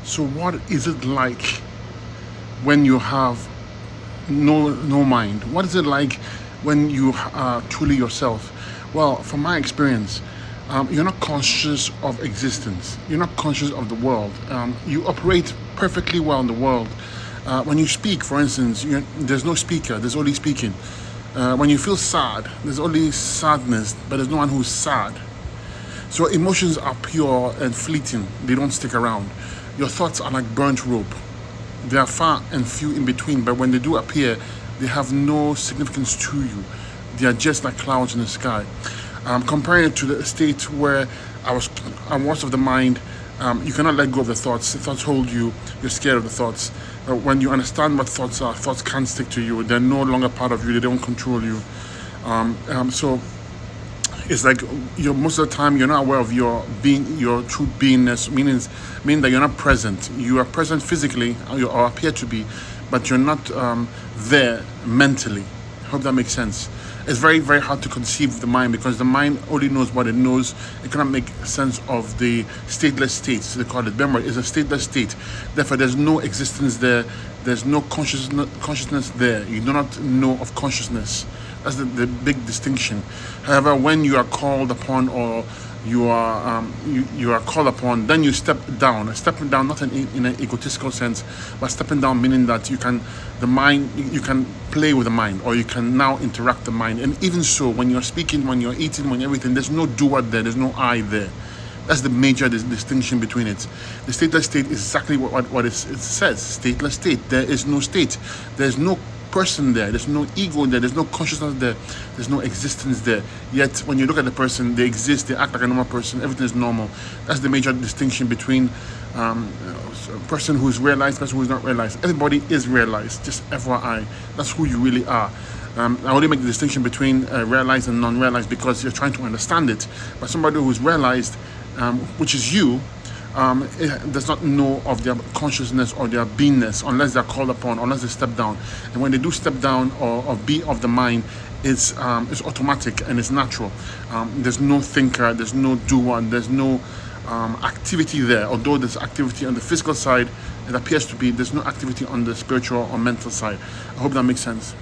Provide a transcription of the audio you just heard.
So what is it like when you have no mind? What is it like when you are truly yourself? Well, from my experience, you're not conscious of existence. You're not conscious of the world. You operate perfectly well in the world. When you speak, for instance, there's no speaker. There's only speaking. When you feel sad, there's only sadness, but there's no one who's sad. So emotions are pure and fleeting. They don't stick around. Your thoughts are like burnt rope. They are far and few in between, but when they do appear, they have no significance to you. They are just like clouds in the sky. Comparing it to the state where I'm most of the mind, you cannot let go of the thoughts. The thoughts hold you. You're scared of the thoughts. But when you understand what thoughts are, thoughts can't stick to you. They're no longer part of you. They don't control you. So it's like most of the time you're not aware of your true beingness, meaning that you're not present. You are present physically, or appear to be, but you're not there mentally. I hope that makes sense. It's very, very hard to conceive the mind because the mind only knows what it knows. It cannot make sense of the stateless states, they call it. Remember, it's a stateless state. Therefore, there's no existence there. There's no consciousness there. You do not know of consciousness. That's the big distinction. However, when you are called upon, or you are called upon, then you step down. Stepping down, not in an egotistical sense, but stepping down meaning that you can play with the mind, or you can now interact with the mind. And even so, when you're speaking, when you're eating, when everything, there's no doer there. There's no I there. That's the major distinction between it. The stateless state is exactly what it says. Stateless state. There is no state. There's no person there. There's no ego there. There's no consciousness there. There's no existence there. Yet when you look at the person, they exist. They act like a normal person. Everything is normal. That's the major distinction between a person who is realized, person who is not realized. Everybody is realized. Just FYI, that's who you really are. I only make the distinction between realized and non-realized because you're trying to understand it. But somebody who's realized, which is you, it does not know of their consciousness or their beingness unless they're called upon, unless they step down. And when they do step down or be of the mind, it's automatic and it's natural. There's no thinker, there's no doer, there's no activity there. Although there's activity on the physical side, it appears to be, there's no activity on the spiritual or mental side. I hope that makes sense.